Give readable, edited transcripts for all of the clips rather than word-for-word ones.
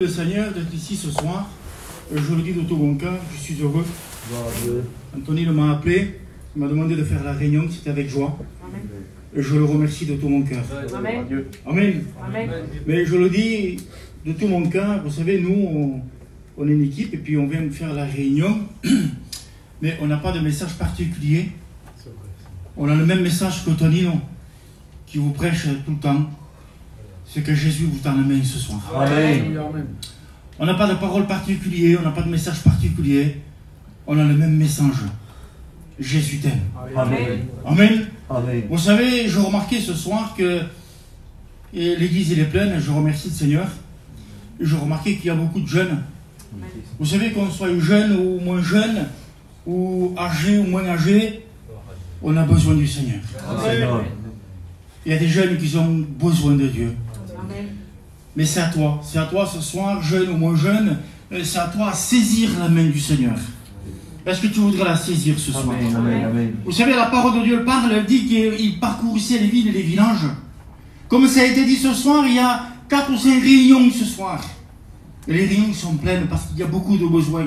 Le Seigneur d'être ici ce soir, je le dis de tout mon cœur, je suis heureux. Anthony m'a appelé, il m'a demandé de faire la réunion, c'était avec joie. Amen. Et je le remercie de tout mon cœur. Amen. Amen. Amen. Mais je le dis de tout mon cœur, vous savez, nous, on est une équipe et puis on vient faire la réunion, mais on n'a pas de message particulier. On a le même message que Tonino, qui vous prêche tout le temps. C'est que Jésus vous tend la main ce soir. Amen. On n'a pas de parole particulière, on n'a pas de message particulier. On a le même message. Jésus t'aime. Amen. Amen. Amen. Vous savez, je remarquais ce soir que l'église elle est pleine, je remercie le Seigneur. Et je remarquais qu'il y a beaucoup de jeunes. Amen. Vous savez, qu'on soit jeune ou moins jeune, ou âgé ou moins âgé, on a besoin du Seigneur. Amen. Il y a des jeunes qui ont besoin de Dieu. Amen. Mais c'est à toi ce soir, jeune ou moins jeune, c'est à toi à saisir la main du Seigneur. Est-ce que tu voudrais la saisir ce soir? Amen. Amen. Amen. Vous savez, la parole de Dieu parle, elle dit qu'il parcourissait les villes et les villages. Comme ça a été dit ce soir, il y a 4 ou 5 réunions ce soir. Et les réunions sont pleines parce qu'il y a beaucoup de besoins.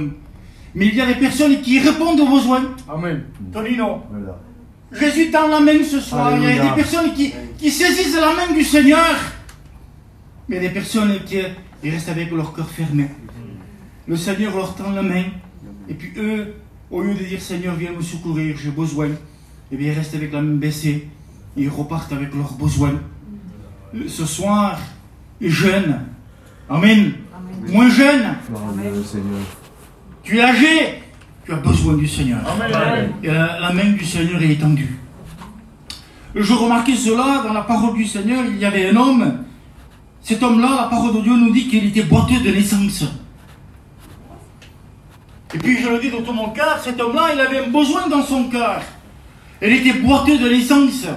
Mais il y a des personnes qui répondent aux besoins. Amen. Tonino, Voilà. Jésus tend la main ce soir. Alléluia. Il y a des personnes qui saisissent la main du Seigneur. Mais il y a des personnes qui restent avec leur cœur fermé. Le Seigneur leur tend la main. Et puis eux, au lieu de dire Seigneur, viens me secourir, j'ai besoin, et bien ils restent avec la main baissée. Ils repartent avec leurs besoins. Ce soir, jeune. Amen. Amen. Moins jeune. Amen, Seigneur. Tu es âgé. Tu as besoin du Seigneur. Amen. Et la main du Seigneur est étendue. Je remarquais cela dans la parole du Seigneur. Il y avait un homme. Cet homme-là, la parole de Dieu nous dit qu'il était boiteux de naissance. Et puis je le dis de tout mon cœur, cet homme-là, il avait un besoin dans son cœur. Il était boiteux de naissance.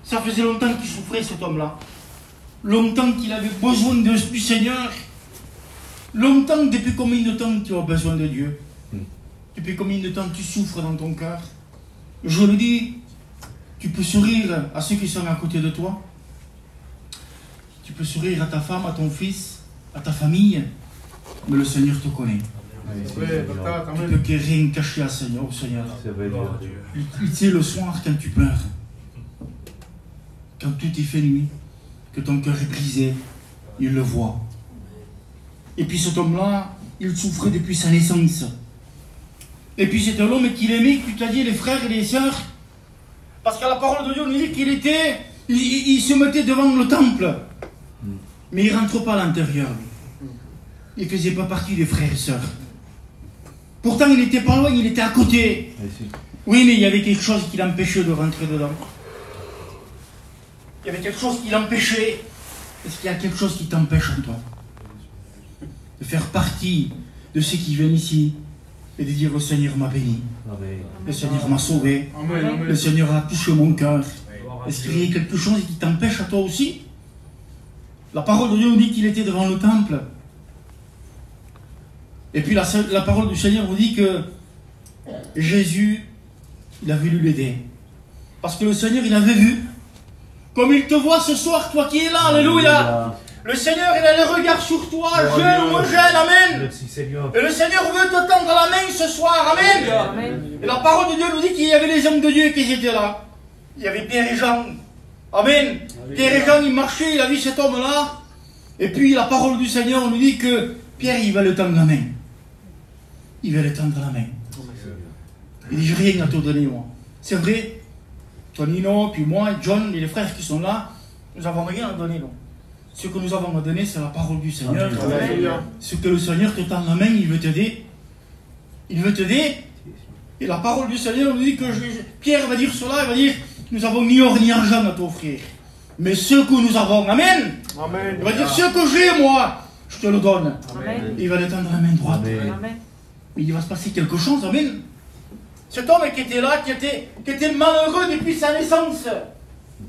Ça faisait longtemps qu'il souffrait, cet homme-là. Longtemps qu'il avait besoin du Seigneur. Longtemps, depuis combien de temps tu as besoin de Dieu? Depuis combien de temps tu souffres dans ton cœur? Je le dis, tu peux sourire à ceux qui sont à côté de toi. Tu peux sourire à ta femme, à ton fils, à ta famille. Mais le Seigneur te connaît. Tu peux rien cacher au Seigneur. C'est vrai, Dieu. Il sait le soir quand tu pleures. Quand tout est fait nuit. Que ton cœur est brisé. Il le voit. Et puis cet homme-là, il souffrait depuis sa naissance. Et puis c'est un homme qu'il aimait, tu t'as dit, les frères et les sœurs. Parce que la parole de Dieu nous dit qu'il était... Il se mettait devant le temple. Mais il ne rentre pas à l'intérieur. Il ne faisait pas partie des frères et sœurs. Pourtant, il n'était pas loin, il était à côté. Oui, mais il y avait quelque chose qui l'empêchait de rentrer dedans. Il y avait quelque chose qui l'empêchait. Est-ce qu'il y a quelque chose qui t'empêche en toi de faire partie de ceux qui viennent ici et de dire le Seigneur m'a béni, Amen. le Seigneur m'a sauvé, Amen. le Seigneur a touché mon cœur. Est-ce qu'il y a quelque chose qui t'empêche à toi aussi? La parole de Dieu nous dit qu'il était devant le temple. Et puis la parole du Seigneur nous dit que Jésus, il a voulu l'aider. Parce que le Seigneur, il avait vu. Comme il te voit ce soir, toi qui es là, alléluia. Le Seigneur, il a le regard sur toi, jeune ou moins jeune, amen. Merci, Seigneur. Et le Seigneur veut te tendre la main ce soir, amen. Amen. Et la parole de Dieu nous dit qu'il y avait les hommes de Dieu qui étaient là. Il y avait Pierre et Jean. Amen. Pierre et Jean, ils marchaient, il a vu cet homme-là. Et puis la parole du Seigneur nous dit que Pierre, il va le tendre la main. Il va le tendre la main. Il dit, j'ai rien à te donner, moi. C'est vrai. Tonino, puis moi, John, et les frères qui sont là, nous n'avons rien à donner, non. Ce que nous avons à donner, c'est la parole du Seigneur. Amen. Ce que le Seigneur te tend la main, il veut t'aider. Il veut t'aider. Et la parole du Seigneur nous dit que Pierre va dire cela, il va dire, nous n'avons ni or ni argent à t'offrir. Mais ce que nous avons, amen. Amen. Il va dire, ce que j'ai, moi, je te le donne. Amen. Et il va le tendre la main droite. Amen. Amen. Il va se passer quelque chose, amen. Cet homme qui était là, qui était malheureux depuis sa naissance.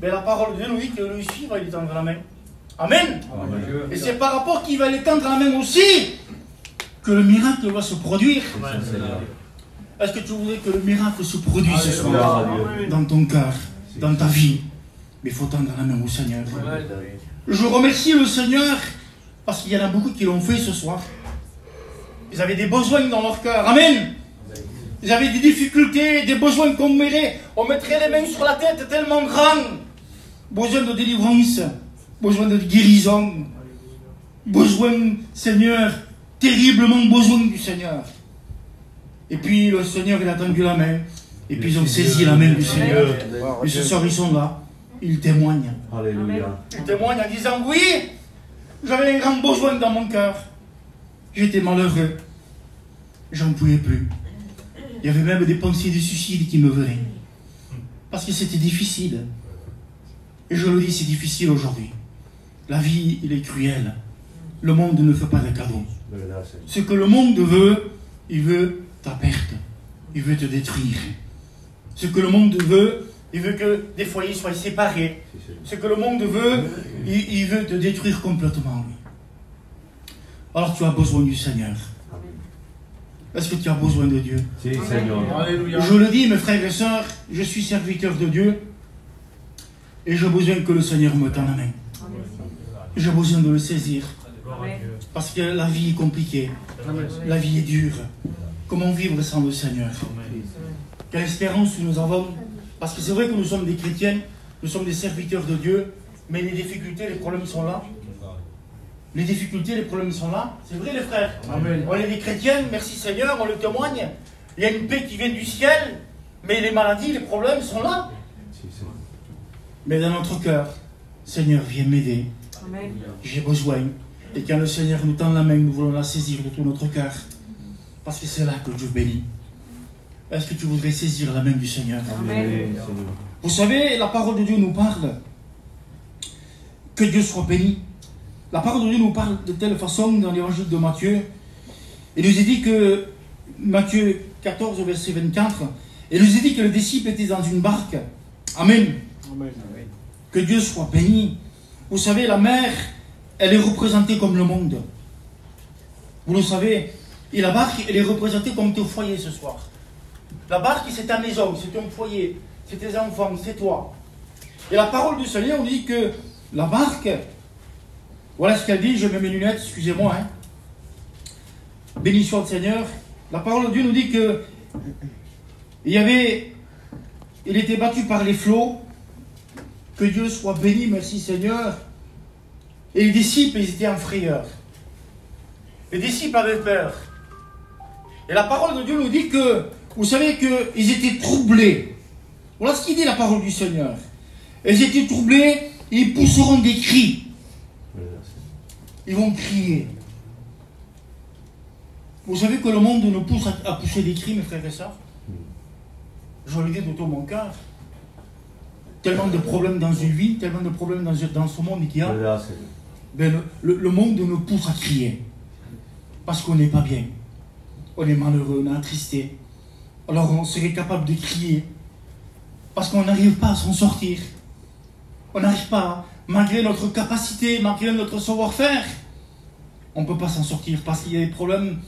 Mais la parole de Dieu nous dit que lui-ci va lui tendre la main. Amen. Amen. Et c'est par rapport qu'il va lui tendre la main aussi que le miracle va se produire. Seigneur. Est-ce que tu voudrais que le miracle se produise ce soir Alléluia. dans ton cœur, dans ta vie? Mais il faut tendre la main au Seigneur. Je remercie le Seigneur Parce qu'il y en a beaucoup qui l'ont fait ce soir. Ils avaient des besoins dans leur cœur. Amen. Ils avaient des difficultés, des besoins qu'on mettrait les mains sur la tête tellement grands. Besoin de délivrance, besoin de guérison, besoin, Seigneur, terriblement besoin du Seigneur. Et puis le Seigneur, il a tendu la main. Et puis ils ont saisi la main du Seigneur. Et ce soir, ils sont là. Ils témoignent. Alléluia. Ils témoignent en disant, oui, j'avais un grand besoin dans mon cœur. J'étais malheureux. J'en pouvais plus. Il y avait même des pensées de suicide qui me venaient. Parce que c'était difficile. Et je le dis, c'est difficile aujourd'hui. La vie, il est cruelle. Le monde ne fait pas de cadeaux. Ce que le monde veut, il veut ta perte. Il veut te détruire. Ce que le monde veut, il veut que des foyers soient séparés. Ce que le monde veut, il veut te détruire complètement. Alors tu as besoin du Seigneur. Est-ce que tu as besoin de Dieu? Si, Seigneur. Alléluia. Je le dis, mes frères et sœurs, je suis serviteur de Dieu et j'ai besoin que le Seigneur me tende la main. J'ai besoin de le saisir parce que la vie est compliquée, la vie est dure. Comment vivre sans le Seigneur? Quelle espérance nous avons? Parce que c'est vrai que nous sommes des chrétiens, nous sommes des serviteurs de Dieu, mais les difficultés, les problèmes sont là. Les difficultés, les problèmes sont là. C'est vrai les frères. Amen. On est des chrétiens, merci Seigneur, on le témoigne. Il y a une paix qui vient du ciel, mais les maladies, les problèmes sont là. Mais dans notre cœur, Seigneur, viens m'aider. J'ai besoin. Et quand le Seigneur nous tend la main, nous voulons la saisir de tout notre cœur. Parce que c'est là que Dieu bénit. Est-ce que tu voudrais saisir la main du Seigneur? Amen. Vous savez, la parole de Dieu nous parle. Que Dieu soit béni. La parole de Dieu nous parle de telle façon dans l'évangile de Matthieu. Il nous est dit que, Matthieu 14, verset 24, il nous est dit que le disciple était dans une barque. Amen. Amen. Que Dieu soit béni. Vous savez, la mer, elle est représentée comme le monde. Vous le savez. Et la barque, elle est représentée comme ton foyer ce soir. La barque, c'est ta maison, c'est ton foyer, c'est tes enfants, c'est toi. Et la parole du Seigneur, on dit que la barque, voilà ce qu'elle dit, je mets mes lunettes, excusez-moi. Béni soit le Seigneur. La parole de Dieu nous dit que il était battu par les flots. Que Dieu soit béni, merci Seigneur. Et les disciples, ils étaient en frayeur. Les disciples avaient peur. Et la parole de Dieu nous dit que, vous savez qu'ils étaient troublés. Voilà ce qu'il dit la parole du Seigneur. Ils étaient troublés, et ils pousseront des cris. Ils vont crier. Vous savez que le monde nous pousse à pousser des cris, mes frères et sœurs? Je le dis de tout mon cœur. Tellement de problèmes dans une vie, tellement de problèmes dans ce monde qu'il y a. Ben, le monde nous pousse à crier. Parce qu'on n'est pas bien. On est malheureux, on est attristé. Alors on serait capable de crier. Parce qu'on n'arrive pas à s'en sortir. On n'arrive pas, malgré notre capacité, malgré notre savoir-faire, on ne peut pas s'en sortir parce qu'il y a des problèmes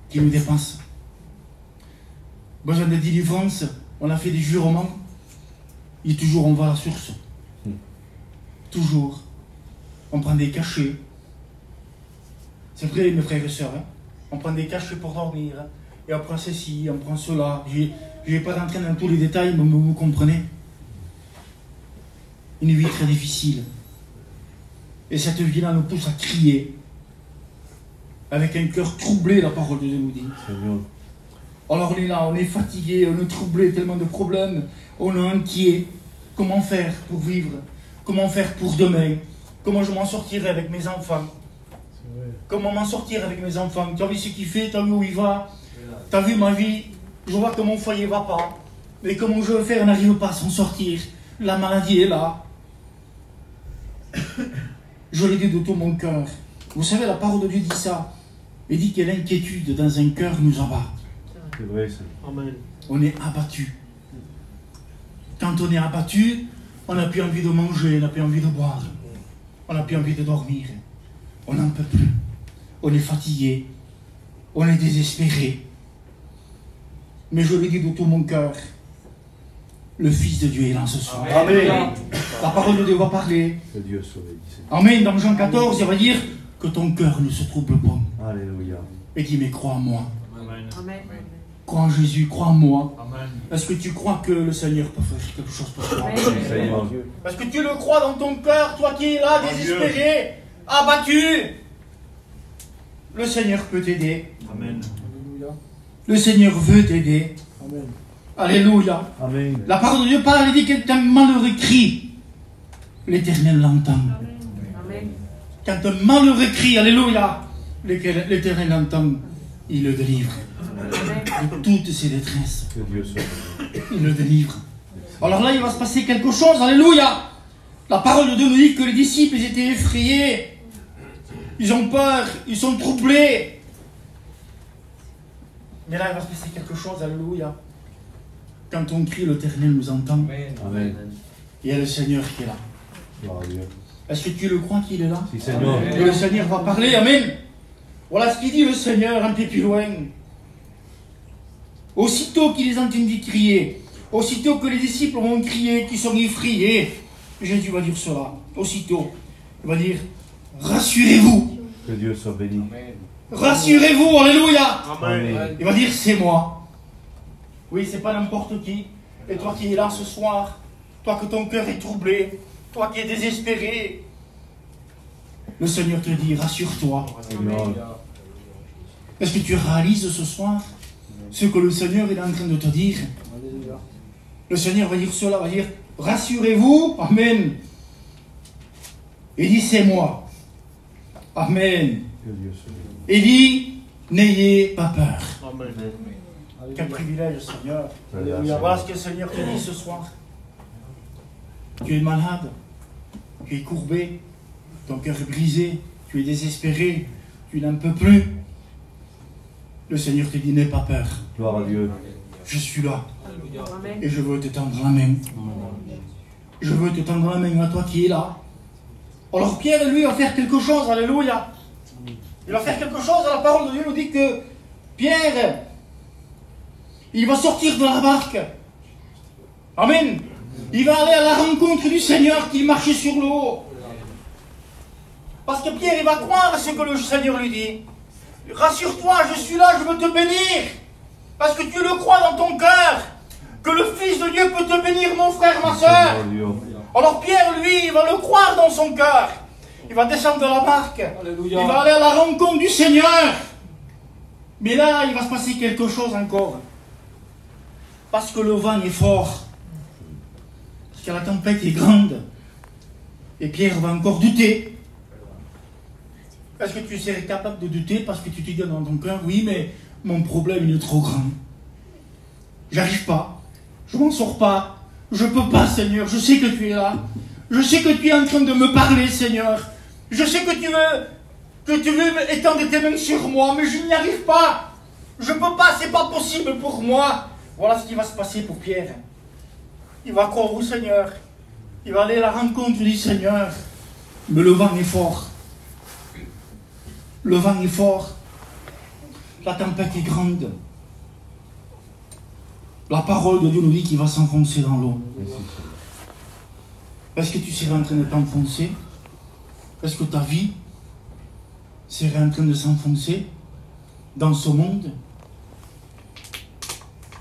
qui nous dépassent. Besoin de délivrance, on a fait des jurements. Et toujours on va à la source. Toujours. On prend des cachets. C'est vrai, mes frères et sœurs. On prend des cachets pour dormir. Et on prend ceci, on prend cela. Je ne vais pas rentrer dans tous les détails, mais vous comprenez. Une vie très difficile. Et cette vie-là nous pousse à crier. Avec un cœur troublé, la parole de Dieu nous dit. Alors on est là, on est fatigué, on est troublé, tellement de problèmes. On est inquiet. Comment faire pour vivre? Comment faire pour demain? Comment je m'en sortirai avec mes enfants? Comment m'en sortir avec mes enfants? Tu as vu ce qu'il fait? Tu as vu où il va? Tu as vu ma vie? Je vois que mon foyer ne va pas. Mais comment je veux faire? On n'arrive pas à s'en sortir. La maladie est là. Je le dis de tout mon cœur. Vous savez, la parole de Dieu dit ça. Il dit que l'inquiétude dans un cœur nous abat. C'est vrai, ça. Amen. On est abattu. Quand on est abattu, on n'a plus envie de manger, on n'a plus envie de boire. On n'a plus envie de dormir. On n'en peut plus. On est fatigué. On est désespéré. Mais je le dis de tout mon cœur. Le Fils de Dieu est là ce soir. Amen. La parole de Dieu va parler. Que Dieu sauve. Amen. Dans Jean 14, il va dire que que ton cœur ne se trouble pas. Alléluia. Et dis, mais crois en moi. Amen. Crois en Jésus, crois en moi. Amen. Est-ce que tu crois que le Seigneur peut faire quelque chose pour toi? Seigneur. Est-ce que tu le crois dans ton cœur, toi qui es là, désespéré, abattu? Le Seigneur peut t'aider. Amen. Le Seigneur veut t'aider. Alléluia. Amen. La parole de Dieu parle, elle dit que un malheureux crie, l'Éternel l'entend. Amen. Quand un malheureux crie, alléluia, l'Éternel l'entend, il le délivre de toutes ses détresses. Que Dieu soit béni. Il le délivre. Alors là, il va se passer quelque chose, alléluia. La parole de Dieu nous dit que les disciples, ils étaient effrayés. Ils ont peur, ils sont troublés. Mais là, il va se passer quelque chose, alléluia. Quand on crie, l'Éternel nous entend. Amen. Il y a le Seigneur qui est là. Gloire à Dieu. Est-ce que tu le crois qu'il est là? Si, Seigneur. Et le Seigneur va parler, amen. Voilà ce qu'il dit le Seigneur un peu plus loin. Aussitôt qu'il les entendit crier, aussitôt que les disciples ont crié, qu'ils sont effrayés, Jésus va dire cela. Aussitôt, il va dire, rassurez-vous. Que Dieu soit béni. Rassurez-vous, alléluia. Amen. Il va dire, c'est moi. Oui, c'est pas n'importe qui. Et toi qui es là ce soir, toi que ton cœur est troublé, toi qui es désespéré, le Seigneur te dit, rassure-toi. Amen. Est-ce que tu réalises ce soir ce que le Seigneur est en train de te dire? Le Seigneur va dire cela, va dire, rassurez-vous, amen. Il dit, c'est moi. Amen. Que Dieu soit béni. Il dit, n'ayez pas peur. Quel privilège, Seigneur. Alléluia. Voilà ce que le Seigneur te dit ce soir. Tu es malade, tu es courbé, ton cœur est brisé, tu es désespéré, tu n'en peux plus. Le Seigneur te dit, n'aie pas peur. Gloire à Dieu. Je suis là Amen. et je veux te tendre la main. Je veux te tendre la main à toi qui es là. Alors Pierre, lui, va faire quelque chose, alléluia. Il va faire quelque chose, la parole de Dieu nous dit que Pierre, il va sortir de la barque. Amen. Il va aller à la rencontre du Seigneur qui marchait sur l'eau. Parce que Pierre, il va croire à ce que le Seigneur lui dit. Rassure-toi, je suis là, je veux te bénir. Parce que tu le crois dans ton cœur. Que le Fils de Dieu peut te bénir, mon frère, ma soeur. Seigneur Dieu. Alors Pierre, lui, il va le croire dans son cœur. Il va descendre de la barque. Alléluia. Il va aller à la rencontre du Seigneur. Mais là, il va se passer quelque chose encore. Parce que le vent est fort. Parce que la tempête est grande. Et Pierre va encore douter. Est-ce que tu serais capable de douter parce que tu te dis dans ton cœur, oui, mais mon problème il est trop grand. J'arrive pas. Je m'en sors pas. Je peux pas, Seigneur. Je sais que tu es là. Je sais que tu es en train de me parler, Seigneur. Je sais que tu veux étendre tes mains sur moi, mais je n'y arrive pas. Je peux pas, c'est pas possible pour moi. Voilà ce qui va se passer pour Pierre. Il va croire au Seigneur. Il va aller à la rencontre du Seigneur. Mais le vent est fort. Le vent est fort. La tempête est grande. La parole de Dieu nous dit qu'il va s'enfoncer dans l'eau. Merci, Seigneur. Est-ce que tu serais en train de t'enfoncer? Est-ce que ta vie serait en train de s'enfoncer dans ce monde?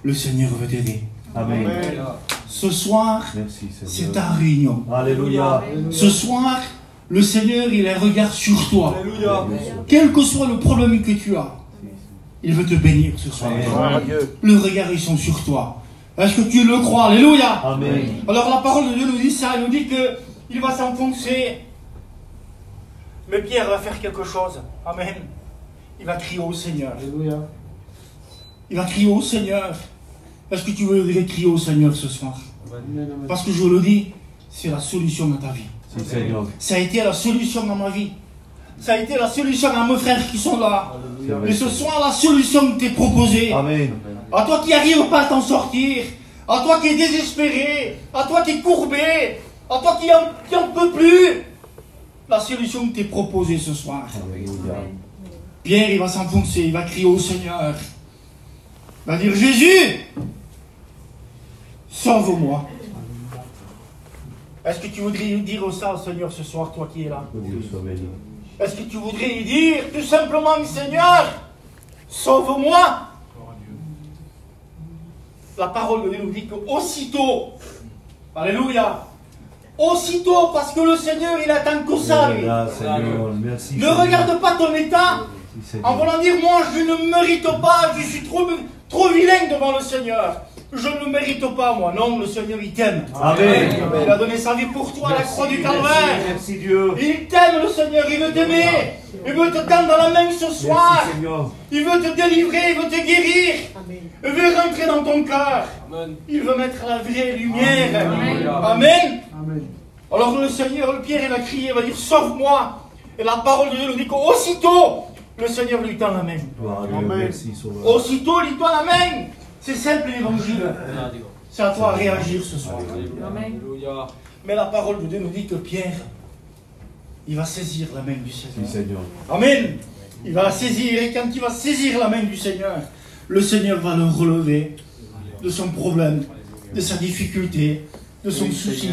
Le Seigneur veut t'aider. Amen. Ce soir, Merci, c'est Seigneur. ta réunion. Alléluia. Ce soir, le Seigneur, il a un regard sur toi. Alléluia. Quel que soit le problème que tu as, il veut te bénir ce soir. Amen. Le regard, ils sont sur toi. Est-ce que tu le crois? Alléluia. Amen. Alors la parole de Dieu nous dit ça, elle nous dit qu'il va s'enfoncer. Mais Pierre va faire quelque chose. Amen. Il va crier au Seigneur. Alléluia. Il va crier au Seigneur. Est-ce que tu veux crier au Seigneur ce soir? Parce que je le dis, c'est la solution dans ta vie. Si, Seigneur. Ça a été la solution dans ma vie. Ça a été la solution à mes frères qui sont là. C'est vrai, Et ce Seigneur. soir, la solution t'est proposée. Amen. À toi qui n'arrives pas à t'en sortir, à toi qui es désespéré, à toi qui es courbé, à toi qui en peut plus, la solution t'est proposée ce soir. Alléluia. Pierre, il va s'enfoncer, il va crier au Seigneur. Il va dire, Jésus, sauve-moi. Est-ce que tu voudrais dire ça au Seigneur ce soir, toi qui es là? Que Dieu soit béni. Est-ce que tu voudrais lui dire tout simplement, Seigneur, sauve-moi? La parole de Dieu nous dit qu'aussitôt, alléluia, aussitôt, parce que le Seigneur, il attend que ça, lui. Seigneur, merci. Ne regarde pas ton état en voulant dire, moi, je ne mérite pas, je suis trop vilain devant le Seigneur. Je ne le mérite pas, moi. Non, le Seigneur, il t'aime. Amen. Il a donné sa vie pour toi à la croix du Calvaire. Merci Dieu. Il t'aime, le Seigneur, il veut t'aimer. Il veut te tendre dans la main ce soir. Merci Seigneur. Il veut te délivrer, il veut te guérir. Amen. Il veut rentrer dans ton cœur. Il veut mettre la vraie lumière. Amen. Amen. Amen. Alors le Seigneur, le Pierre, il va crier, il va dire, sauve-moi. Et la parole de Dieu nous dit qu'aussitôt, le Seigneur lui tend la main. Gloire à Dieu. Amen. Merci Sauveur. Aussitôt, il lui tend la main. C'est simple l'évangile. C'est à toi à réagir ce soir. Amen. Mais la parole de Dieu nous dit que Pierre, il va saisir la main du Oui Seigneur. Seigneur. Amen. Il va la saisir, et quand il va saisir la main du Seigneur, le Seigneur va le relever de son problème, de sa difficulté, de son souci,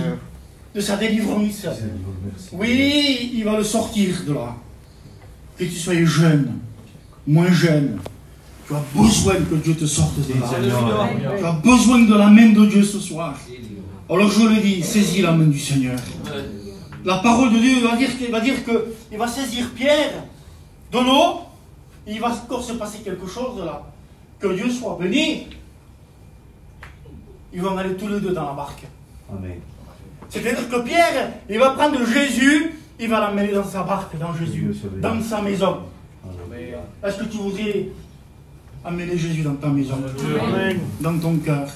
de sa délivrance. Seigneur, merci. Oui, il va le sortir de là. Que tu sois jeune, moins jeune, tu as besoin que Dieu te sorte de là. Seigneur. Tu as besoin de la main de Dieu ce soir. Alors je le dis, saisis la main du Seigneur. La parole de Dieu va dire qu'il va saisir Pierre de l'eau. Il va encore se passer quelque chose de là. Que Dieu soit béni. Ils vont aller tous les deux dans la barque. Amen. C'est-à-dire que Pierre, il va prendre Jésus, il va l'amener dans sa barque, dans Jésus, dans sa maison. Amen. Est-ce que tu voudrais amener Jésus dans ta maison, Amen. dans ton cœur?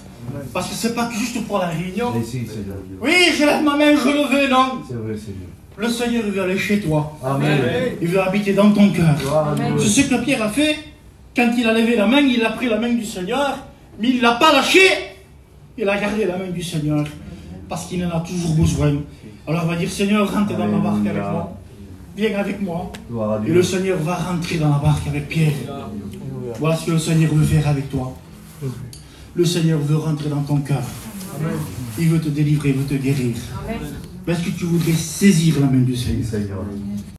Parce que c'est pas juste pour la réunion. Merci Seigneur. Oui, je lève ma main, je le veux, non. C'est vrai Seigneur. Le Seigneur veut aller chez toi. Amen. Il veut habiter dans ton cœur. Gloire à Dieu. C'est ce que Pierre a fait. Quand il a levé la main, il a pris la main du Seigneur, mais il ne l'a pas lâché. Il a gardé la main du Seigneur, parce qu'il en a toujours besoin. Alors il va dire, Seigneur, rentre dans ma barque avec moi. Viens avec moi. Gloire à Et Dieu. le Seigneur va rentrer dans la barque avec Pierre. Voilà ce que le Seigneur veut faire avec toi. Le Seigneur veut rentrer dans ton cœur. Il veut te délivrer, il veut te guérir. Amen. Est-ce que tu voudrais saisir la main du Oui Seigneur? Seigneur.